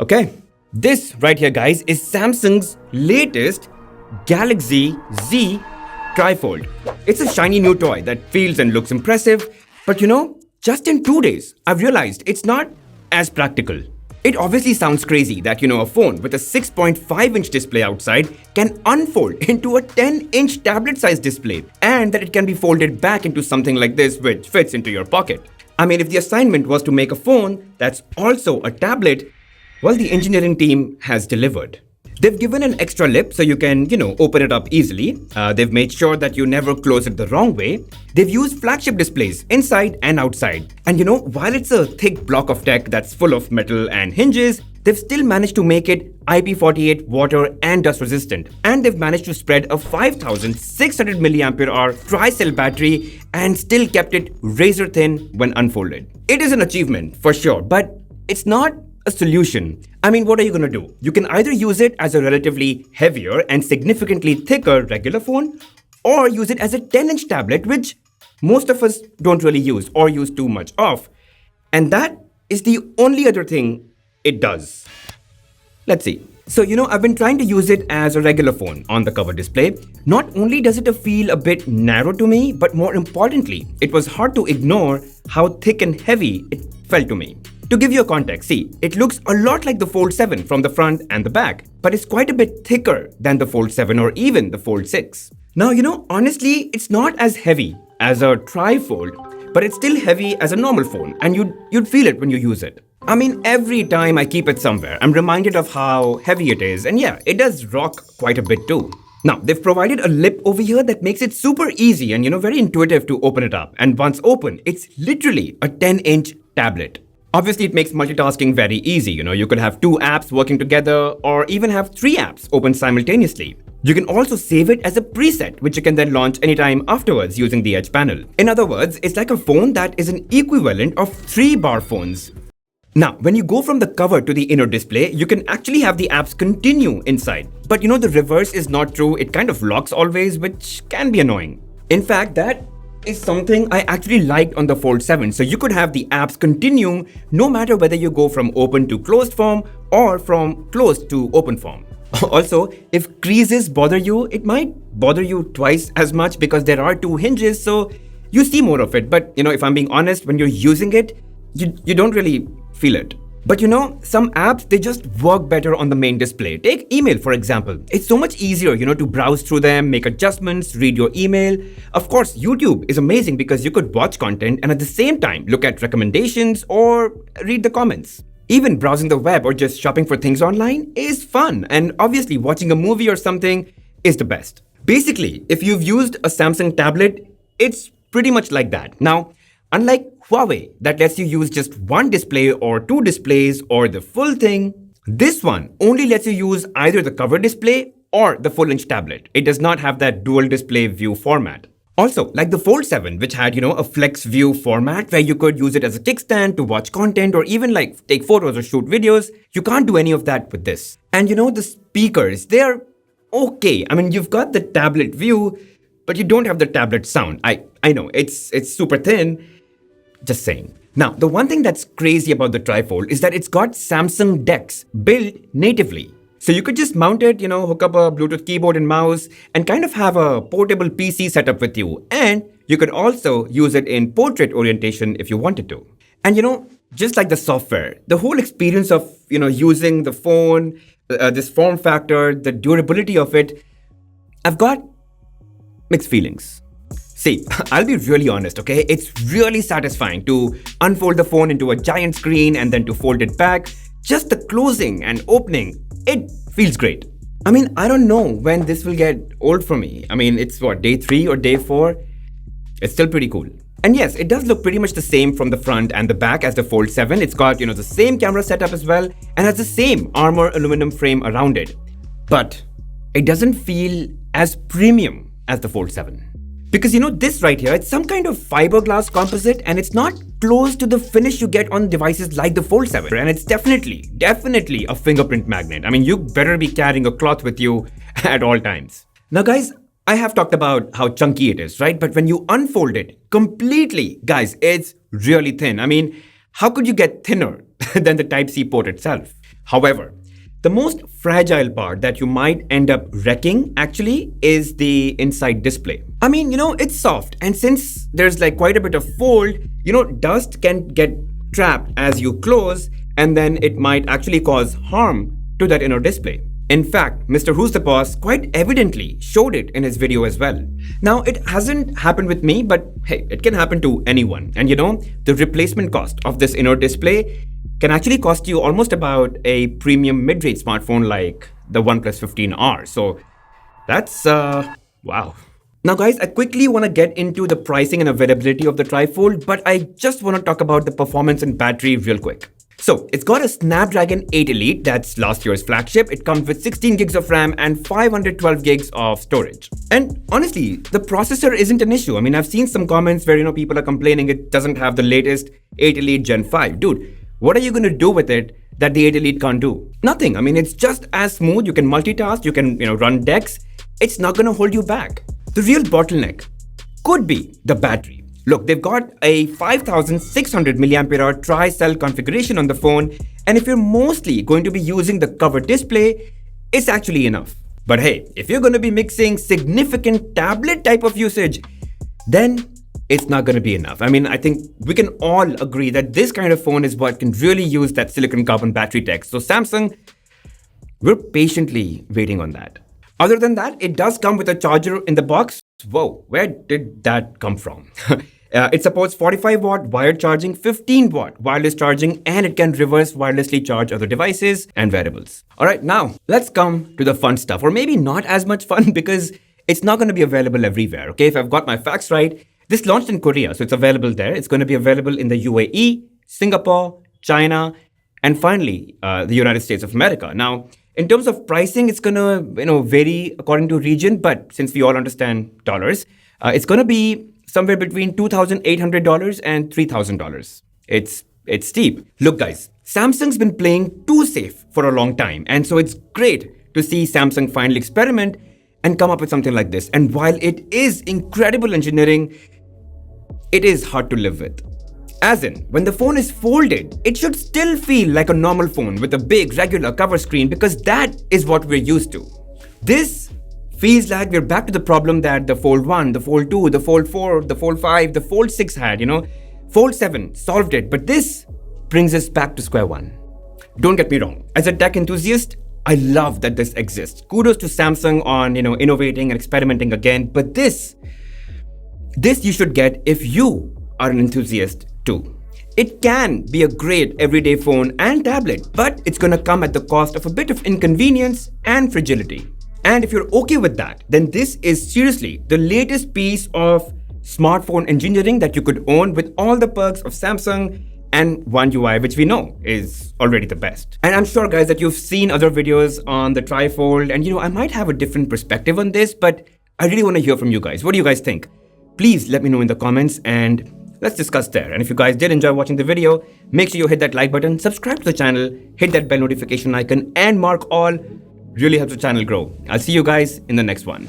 Okay, this right here, guys, is Samsung's latest Galaxy Z Trifold. It's a shiny new toy that feels and looks impressive, but just in 2 days, I've realized it's not as practical. It obviously sounds crazy that, a phone with a 6.5-inch display outside can unfold into a 10-inch tablet-sized display, and that it can be folded back into something like this which fits into your pocket. I mean, if the assignment was to make a phone that's also a tablet, well, the engineering team has delivered. They've given an extra lip so you can, open it up easily. They've made sure that you never close it the wrong way. They've used flagship displays inside and outside. And while it's a thick block of tech that's full of metal and hinges, they've still managed to make it IP48 water and dust resistant. And they've managed to spread a 5600 mAh tri-cell battery and still kept it razor thin when unfolded. It is an achievement for sure, but it's not a solution. I mean, what are you going to do? You can either use it as a relatively heavier and significantly thicker regular phone, or use it as a 10-inch tablet, which most of us don't really use or use too much of. And that is the only other thing it does. Let's see. So, I've been trying to use it as a regular phone on the cover display. Not only does it feel a bit narrow to me, but more importantly, it was hard to ignore how thick and heavy it felt to me. To give you a context, see, it looks a lot like the Fold 7 from the front and the back, but it's quite a bit thicker than the Fold 7 or even the Fold 6. Now, honestly, it's not as heavy as a Trifold, but it's still heavy as a normal phone, and you'd feel it when you use it. I mean, every time I keep it somewhere, I'm reminded of how heavy it is, and yeah, it does rock quite a bit too. Now, they've provided a lip over here that makes it super easy and, very intuitive to open it up. And once open, it's literally a 10-inch tablet. Obviously, it makes multitasking very easy. You could have 2 apps working together or even have 3 apps open simultaneously. You can also save it as a preset, which you can then launch anytime afterwards using the Edge panel. In other words, it's like a phone that is an equivalent of 3-bar phones. Now, when you go from the cover to the inner display, you can actually have the apps continue inside. But the reverse is not true. It kind of locks always, which can be annoying. In fact, that is something I actually liked on the Fold 7. So you could have the apps continue no matter whether you go from open to closed form or from closed to open form. Also, if creases bother you, it might bother you twice as much because there are 2 hinges, so you see more of it. But if I'm being honest, when you're using it, you don't really feel it. But some apps, they just work better on the main display. Take email, for example. It's so much easier, to browse through them, make adjustments, read your email. Of course, YouTube is amazing because you could watch content and at the same time look at recommendations or read the comments. Even browsing the web or just shopping for things online is fun. And obviously, watching a movie or something is the best. Basically, if you've used a Samsung tablet, it's pretty much like that. Now, unlike Huawei that lets you use just 1 display or 2 displays or the full thing, this one only lets you use either the cover display or the full-inch tablet. It does not have that dual display view format. Also, like the Fold 7, which had, a flex view format where you could use it as a kickstand to watch content or even take photos or shoot videos, you can't do any of that with this. And the speakers, they're okay. I mean, you've got the tablet view, but you don't have the tablet sound. I know, it's super thin. Just saying. Now, the one thing that's crazy about the Trifold is that it's got Samsung DeX built natively. So you could just mount it, hook up a Bluetooth keyboard and mouse and kind of have a portable PC setup with you. And you could also use it in portrait orientation if you wanted to. And just like the software, the whole experience of, using the phone, this form factor, the durability of it, I've got mixed feelings. See, I'll be really honest, okay? It's really satisfying to unfold the phone into a giant screen and then to fold it back. Just the closing and opening, it feels great. I mean, I don't know when this will get old for me. I mean, it's day 3 or day 4? It's still pretty cool. And yes, it does look pretty much the same from the front and the back as the Fold 7. It's got, the same camera setup as well and has the same armor aluminum frame around it. But it doesn't feel as premium as the Fold 7. Because this right here, it's some kind of fiberglass composite and it's not close to the finish you get on devices like the Fold 7. And it's definitely a fingerprint magnet. I mean, you better be carrying a cloth with you at all times. Now guys, I have talked about how chunky it is, right? But when you unfold it completely, guys, it's really thin. I mean, how could you get thinner than the Type-C port itself? However, the most fragile part that you might end up wrecking actually is the inside display. I mean, it's soft, and since there's like quite a bit of fold, dust can get trapped as you close, and then it might actually cause harm to that inner display. In fact, Mr. Who's the Boss quite evidently showed it in his video as well. Now, it hasn't happened with me, but hey, it can happen to anyone. And the replacement cost of this inner display can actually cost you almost about a premium mid-range smartphone like the OnePlus 15R. So that's, wow. Now guys, I quickly want to get into the pricing and availability of the Trifold, but I just want to talk about the performance and battery real quick. So it's got a Snapdragon 8 Elite, that's last year's flagship. It comes with 16 gigs of RAM and 512 gigs of storage. And honestly, the processor isn't an issue. I mean, I've seen some comments where, people are complaining it doesn't have the latest 8 Elite Gen 5. Dude, what are you going to do with it that the 8 Elite can't do? Nothing. I mean, it's just as smooth. You can multitask, you can, run decks. It's not going to hold you back. The real bottleneck could be the battery. Look, they've got a 5600 mAh tri-cell configuration on the phone, and if you're mostly going to be using the covered display, it's actually enough. But hey, if you're going to be mixing significant tablet type of usage, then it's not going to be enough. I mean, I think we can all agree that this kind of phone is what can really use that silicon carbon battery tech. So Samsung, we're patiently waiting on that. Other than that, it does come with a charger in the box. Whoa, where did that come from? It supports 45 watt wired charging, 15 watt wireless charging, and it can reverse wirelessly charge other devices and wearables. All right, now let's come to the fun stuff, or maybe not as much fun because it's not going to be available everywhere. Okay, if I've got my facts right, this launched in Korea, so it's available there. It's going to be available in the UAE, Singapore, China, and finally, the United States of America. Now, in terms of pricing, it's going to vary according to region, but since we all understand dollars, it's going to be somewhere between $2,800 and $3,000. It's steep. Look guys, Samsung's been playing too safe for a long time, and so it's great to see Samsung finally experiment and come up with something like this. And while it is incredible engineering, it is hard to live with. As in, when the phone is folded, it should still feel like a normal phone with a big regular cover screen because that is what we're used to. This feels like we're back to the problem that the Fold 1, the Fold 2, the Fold 4, the Fold 5, the Fold 6 had, Fold 7 solved it, but this brings us back to square one. Don't get me wrong, as a tech enthusiast, I love that this exists. Kudos to Samsung on, innovating and experimenting again, but this you should get if you are an enthusiast too. It can be a great everyday phone and tablet, but it's gonna come at the cost of a bit of inconvenience and fragility. And if you're okay with that, then this is seriously the latest piece of smartphone engineering that you could own with all the perks of Samsung and One UI, which we know is already the best. And I'm sure guys that you've seen other videos on the Trifold, and I might have a different perspective on this, but I really want to hear from you guys. What do you guys think? Please let me know in the comments and let's discuss there. And if you guys did enjoy watching the video, make sure you hit that like button, subscribe to the channel, hit that bell notification icon, and mark all. Really helps the channel grow. I'll see you guys in the next one.